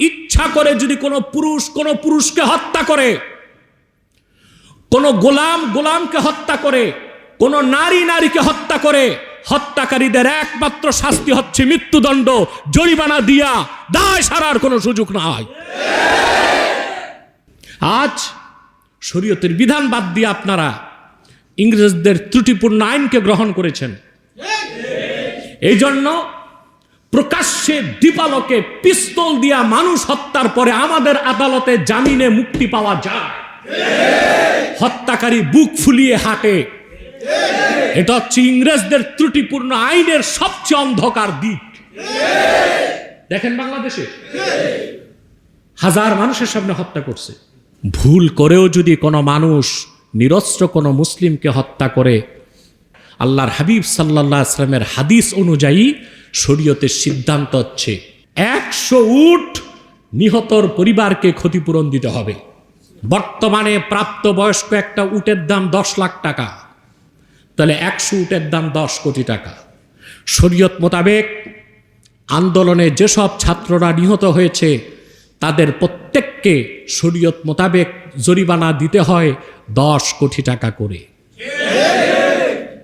ইচ্ছা করে যদি কোনো পুরুষ কোনো পুরুষকে হত্যা করে, কোনো গোলাম গোলামকে হত্যা করে, কোনো নারী নারীকে হত্যা করে, হত্যাকারীদের একমাত্র শাস্তি হচ্ছে মৃত্যুদণ্ড, জরিমানা দিয়া দায় সারার কোনো সুযোগ নাই। আজ শরীয়তের বিধান বাদ দিয়ে আপনারা ইংরেজদের ত্রুটিপূর্ণ আইনকে গ্রহণ করেছেন। এই জন্য প্রকাশ্যে দীপালোকে পিস্তল দিয়া মানুষ হত্যার পরে আমাদের আদালতে জামিনে মুক্তি পাওয়া যায়। হত্যাকারী বুক ফুলিয়ে হাঁটে। এটা হচ্ছে ইংরেজদের ত্রুটিপূর্ণ আইনের সবচেয়ে অন্ধকার দিক। দেখেন বাংলাদেশে হাজার মানুষের সামনে হত্যা করছে। ভুল করেও যদি কোনো মানুষ নিরস্ত্র কোনো মুসলিমকে হত্যা করে, আল্লাহর হাবিব সাল্লাল্লাহু আলাইহি ওয়াসাল্লামের হাদিস অনুযায়ী শরীয়তের সিদ্ধান্ত হচ্ছে 100 উট নিহতর পরিবারকে ক্ষতিপূরণ দিতে হবে। বর্তমানে প্রাপ্তবয়স্ক একটা উটের দাম 10 লাখ টাকা, তাহলে 100 উটের দাম 10 কোটি টাকা। শরীয়ত মোতাবেক আন্দোলনে যেসব ছাত্ররা নিহত হয়েছে তাদের প্রত্যেককে শরীয়ত মোতাবেক জরিমানা দিতে হয় 10 কোটি টাকা করে।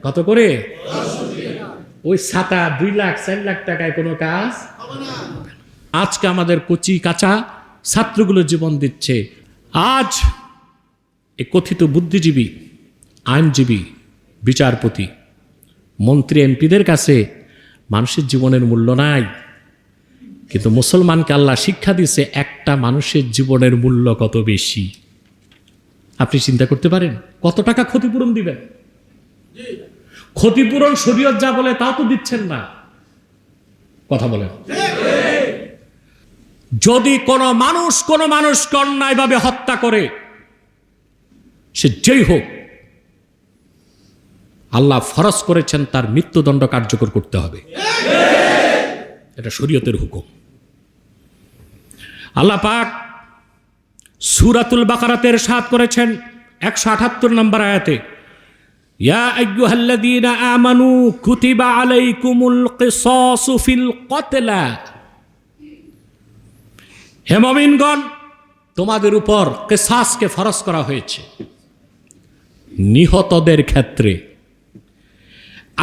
কত করে? ওই ছাতা 2 লাখ 4 লাখ টাকায় কোনো কাজ। আজকে আমাদের কচি কাঁচা ছাত্রগুলো জীবন দিচ্ছে। আজ এই কথিত বুদ্ধিজীবী, আইনজীবী, বিচারপতি, মন্ত্রী, এমপিদের কাছে মানুষের জীবনের মূল্য নাই, কিন্তু মুসলমানকে আল্লাহ শিক্ষা দিচ্ছে একটা মানুষের জীবনের মূল্য কত বেশি। আপনি চিন্তা করতে পারেন কত টাকা ক্ষতিপূরণ দিবেন? ক্ষতিপূরণ শরীয়ত যা বলে তাও তো দিচ্ছেন না। কথা বলেন। যদি কোনো মানুষকে অন্যায়ভাবে হত্যা করে, সে যেই হোক, আল্লাহ ফরজ করেছেন তার মৃত্যুদণ্ড কার্যকর করতে হবে। এটা শরীয়তের হুকুম। আল্লাহ পাক সূরাতুল বাকারাতে ইরশাদ করেছেন 178 নম্বর আয়াতে, ইয়া আইয়ুহাল্লাযীনা আমানু কুতিবা আলাইকুমুল কিসাসু ফিল কতলা। হে মুমিনগণ, তোমাদের উপর কিসাসকে ফরজ করা হয়েছে নিহতদের ক্ষেত্রে।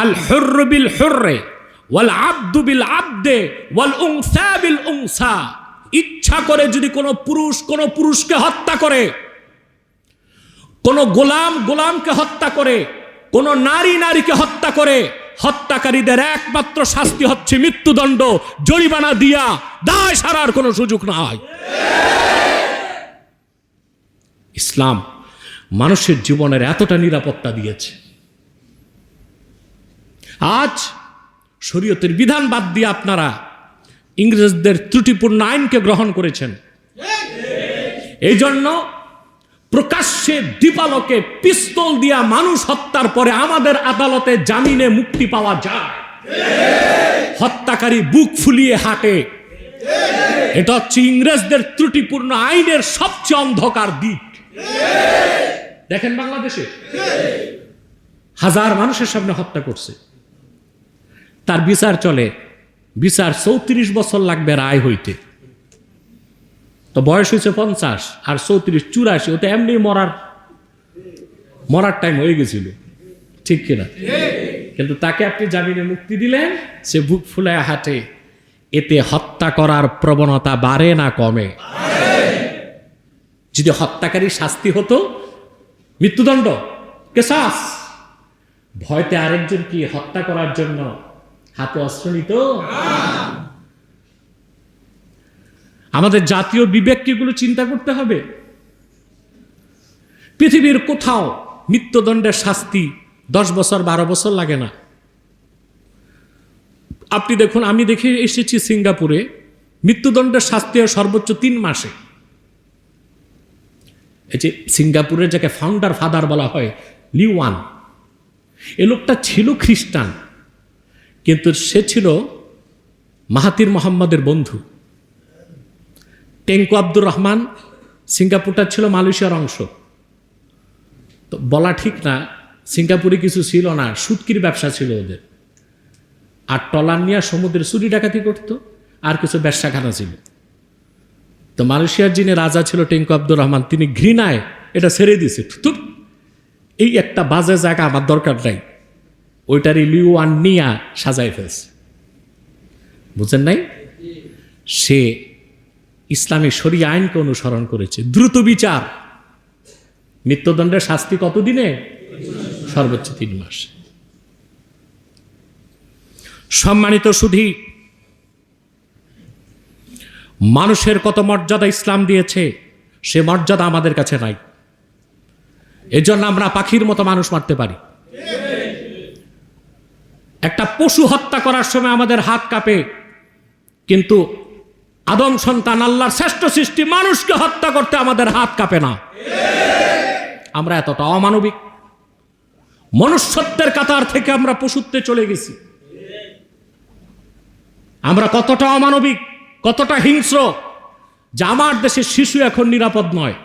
আল হুররু বিল হুররি ওয়াল আবদু বিল আবদে ওয়াল উনসা বিল উনসা। ইচ্ছা করে যদি কোনো পুরুষ কোনো পুরুষকে হত্যা করে, কোনো গোলাম গোলামকে হত্যা করে, কোনো নারী নারীকে হত্যা করে, হত্যাকারীদের একমাত্র শাস্তি হচ্ছে মৃত্যুদণ্ড, জরিমানা দিয়া দায় সারার কোনো সুযোগ নাই। ইসলাম মানুষের জীবনের এতটা নিরাপত্তা দিয়েছে। আজ শরীয়তের বিধান বাদ দিয়ে আপনারা ইংরেজদের ত্রুটিপূর্ণ আইনকে গ্রহণ করেছেন। এই জন্য প্রকাশ্যে দীপালোকে পিস্তল দিয়া মানুষ হত্যার পরে আমাদের আদালতে জামিনে মুক্তি পাওয়া যায়। হত্যাকারী বুক ফুলিয়ে হাঁটে। এটা হচ্ছে ইংরেজদের ত্রুটিপূর্ণ আইনের সবচেয়ে অন্ধকার দিক। দেখেন বাংলাদেশে হাজার মানুষের সামনে হত্যা করছে, তার বিচার চলে, বিচার 34 বছর লাগবে রায় হইতে। তো বয়স হয়েছে 50 আর 34 84, ওটা এমনি মরার টাইম হয়ে গেছিল, ঠিক কিনা? কিন্তু তাকে আপনি জামিনে মুক্তি দিলেন, সে বুক ফুলায় হাঁটে। এতে হত্যা করার প্রবণতা বাড়ে না কমে? যদি হত্যাকারী শাস্তি হতো মৃত্যুদণ্ড, কিসাস, ভয়তে আরেকজন কি হত্যা করার জন্য হাতে অস্ত্র নিত? আমাদের জাতীয় বিবেককে এগুলো চিন্তা করতে হবে। পৃথিবীর কোথাও মৃত্যুদণ্ডের শাস্তি 10 বছর 12 বছর লাগে না। আপনি দেখুন, আমি দেখে এসেছি সিঙ্গাপুরে মৃত্যুদণ্ডের শাস্তি হয় সর্বোচ্চ 3 মাসে। এই যে সিঙ্গাপুরের যাকে ফাউন্ডার ফাদার বলা হয়, লি ওয়ান, এ লোকটা ছিল খ্রিস্টান, কিন্তু সে ছিল মাহাতির মোহাম্মদের বন্ধু। টেঙ্কু আব্দুর রহমান, সিঙ্গাপুরটা ছিল মালয়েশিয়ার অংশ। তো বলা ঠিক না, সিঙ্গাপুরে কিছু ছিল না, সুটকির ব্যবসা ছিল ওদের, আর ট্রলার নিয়ে সমুদ্রে চুরি ডাকাতি করতো, আর কিছু ব্যবসাখানা ছিল। তো মালয়েশিয়ার যিনি রাজা ছিল টেঙ্কু আব্দুর রহমান, তিনি ঘৃণায় এটা ছেড়ে দিয়েছে। এই একটা বাজে জায়গা আমার দরকার নাই, ওইটারই লিওয়ান নিয়া সাজাই ফেলছে। বুঝেন নাই? সে ইসলামী শরিয়া আইনকে অনুসরণ করেছে। দ্রুত বিচার, মৃত্যুদণ্ডের শাস্তি কতদিনে? সর্বোচ্চ 3 মাস। সম্মানিত সুধী, মানুষের কত মর্যাদা ইসলাম দিয়েছে, সে মর্যাদা আমাদের কাছে নাই। এজন্য আমরা পাখির মতো মানুষ মারতে পারি। একটা পশু হত্যা করার সময় আমাদের হাত কাঁপে, কিন্তু আদম সন্তান আল্লাহর শ্রেষ্ঠ সৃষ্টি মানুষকে হত্যা করতে আমাদের হাত কাঁপে না। আমরা এতটা অমানবিক, মনুষ্যত্বের কাতার থেকে আমরা পশুত্বে চলে গেছি। আমরা কতটা অমানবিক, কতটা হিংস্র, যে আমার দেশের শিশু এখন নিরাপদ নয়।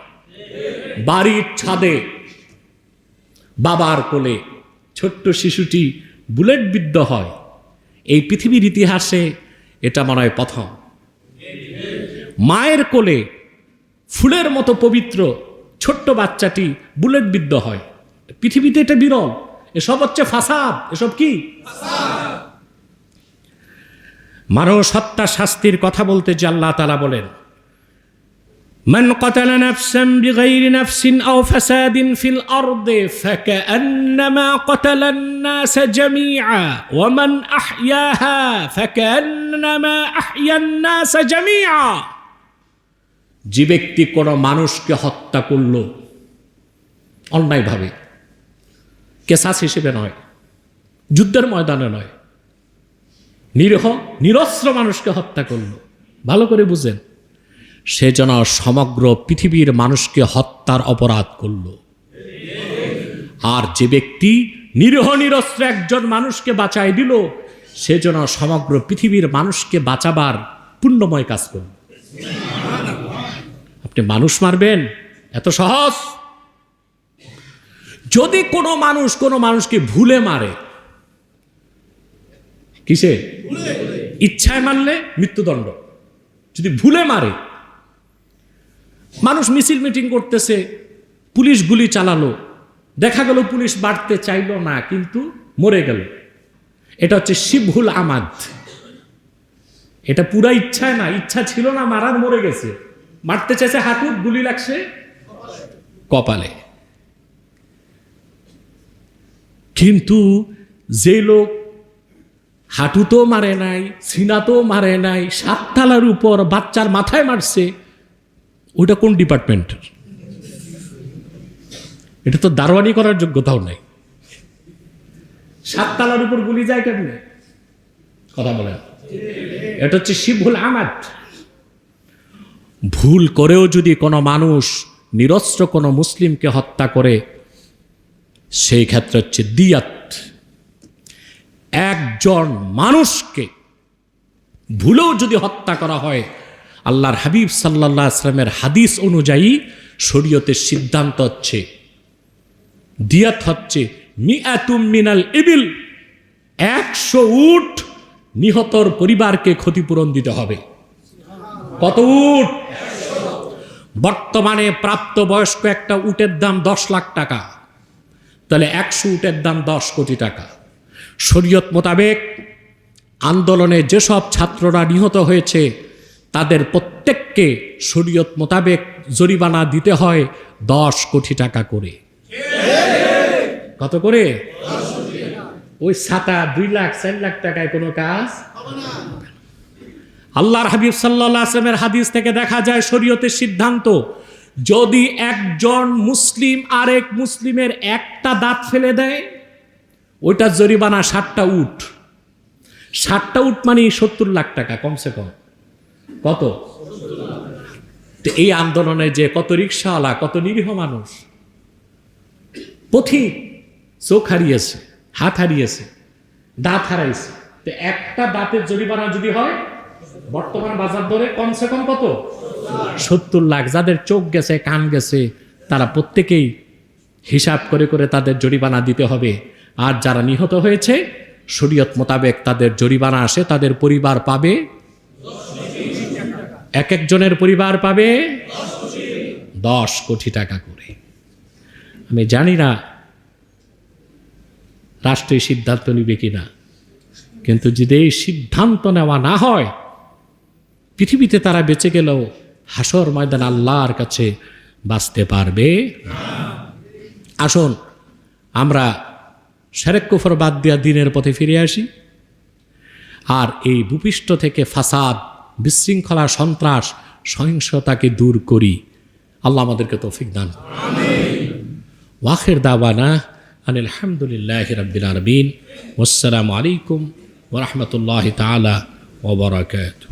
বাড়ির ছাদে বাবার কোলে ছোট্ট শিশুটি বুলেট বিদ্ধ হয়, এই পৃথিবীর ইতিহাসে এটা মনে হয় প্রথম। মায়ের কোলে ফুলের মতো পবিত্র ছোট্ট বাচ্চাটি বুলেট বিদ্ধ হয়, পৃথিবীতে এটা বিরল। এসব হচ্ছে ফাসাদ। এসব কি? মানুষ হত্যা শাস্তির কথা বলতে যে আল্লাহ তাআলা বলেন, মান কাতালা নাফসান বিগাইরি নাফসিন আও ফাসাদিন ফিল আরদি ফাকান্নামা কাতালান নাস জামিআ ওয়া মান আহইয়াহা ফাকান্নামা আহইয়ান নাস জামিআ। যে ব্যক্তি কোনো মানুষকে হত্যা করল অন্যায়ভাবে, কেসাস হিসেবে নয়, যুদ্ধের ময়দানে নয়, নিরীহ নিরস্ত্র মানুষকে হত্যা করল, ভালো করে বুঝেন, সে যেন সমগ্র পৃথিবীর মানুষকে হত্যার অপরাধ করল। আর যে ব্যক্তি নিরীহ নিরস্ত্র একজন মানুষকে বাঁচাই দিল, সে যেন সমগ্র পৃথিবীর মানুষকে বাঁচাবার পুণ্যময় কাজ করল। আপনি মানুষ মারবেন, এত সহজ? যদি কোনো মানুষকে ভুলে মারে, কিসে? ইচ্ছায় মারলে মৃত্যুদণ্ড। যদি ভুলে মারে, মানুষ মিছিল মিটিং করতেছে, পুলিশ গুলি চালালো, দেখা গেল পুলিশ বাড়তে চাইল না, কিন্তু মরে গেল, এটা হচ্ছে শিবহুল আমাদ। এটা পুরা ইচ্ছায় না, ইচ্ছা ছিল না মারার, মরে গেছে। মারতে চাইছে হাঁটুত, গুলি লাগছে কপালে। কিন্তু যে লোক হাঁটুতেও মারে নাই, সিনাতেও মারে নাই, 7 তলার উপর বাচ্চার মাথায় মারছে, ওটা কোন ডিপার্টমেন্টের? এটা তো দারোয়ানি করার যোগ্যতাও নাই। 7 তলার উপর গুলি যায় কেমনে? কথা বলেন। এটা হচ্ছে শিবহুল আমাদ। ভুল করেও যদি কোনো মানুষ নিরস্ত্র কোনো মুসলিমকে হত্যা করে, সেই ক্ষেত্রে হচ্ছে দিয়াত। একজন মানুষকে ভুলেও যদি হত্যা করা হয়, আল্লাহর হাবিব সাল্লাল্লাহু আলাইহি ওয়াসাল্লামের হাদিস অনুযায়ী শরীয়তের সিদ্ধান্ত হচ্ছে দিয়াত হচ্ছে মিআতুম মিনাল ইবিল, 100 উট নিহতর পরিবারকে ক্ষতিপূরণ দিতে হবে। কত উট? বর্তমানে প্রাপ্তবয়স্ক একটা উটের দাম 10 লাখ টাকা, তাহলে 100 উটের দাম 10 কোটি টাকা। শরীয়ত মোতাবেক আন্দোলনে যেসব ছাত্ররা নিহত হয়েছে, তাদের প্রত্যেককে শরীয়ত মোতাবেক জরিমানা দিতে হয় 10 কোটি টাকা করে। কত করে? ওই ছাতা 2 লাখ 4 লাখ টাকায় কোনো কাজ। আল্লাহর হাবিব সাল্লাল্লাহু আলাইহি ওয়াসাল্লামের হাদিস থেকে দেখা যায় শরীয়তের সিদ্ধান্ত, যদি একজন মুসলিম আরেক মুসলিমের একটা দাঁত ফেলে দেয়, ওইটা জরিমানা 60টা উট। 60টা উট মানে 70 লাখ টাকা কমসে কম। কত? এই আন্দোলনে যে কত রিকশাওয়ালা, কত নিরীহ মানুষ, পথিক চোখ হারিয়েছে, হাত হারিয়েছে, দাঁত হারাইছে, তো একটা দাঁতের জরিমানা যদি হয় বর্তমান বাজার দরে কমসে কম কত? 70 লাখ। যাদের চোখ গেছে, কান গেছে, তারা প্রত্যেকেই হিসাব করে করে তাদের জরিমানা দিতে হবে। আর যারা নিহত হয়েছে, শরীয়ত মোতাবেক তাদের জরিমানা আসে, তাদের পরিবার পাবে এক একজনের পরিবার পাবে 10 কোটি টাকা করে। আমি জানি না রাষ্ট্রীয় সিদ্ধান্ত নিবে কিনা, কিন্তু যদি এই সিদ্ধান্ত নেওয়া না হয়, পৃথিবীতে তারা বেঁচে গেলেও হাসর ময়দান আল্লাহর কাছে বাঁচতে পারবে না। আসুন আমরা শিরক কুফর বাদ দিয়া দ্বীনের পথে ফিরে আসি, আর এই ভূপৃষ্ঠ থেকে ফাসাদ, বিশৃঙ্খলা, সন্ত্রাস, সহিংসতাকে দূর করি। আল্লাহ আমাদেরকে তৌফিক দান করুন। আমিন। ওয়াখির দাওয়ানা আনিল হামদুলিল্লাহি রাব্বিল আলামিন। ওয়াসসালামু আলাইকুম ওয়া রাহমাতুল্লাহি তাআলা ওয়া বারাকাতুহু।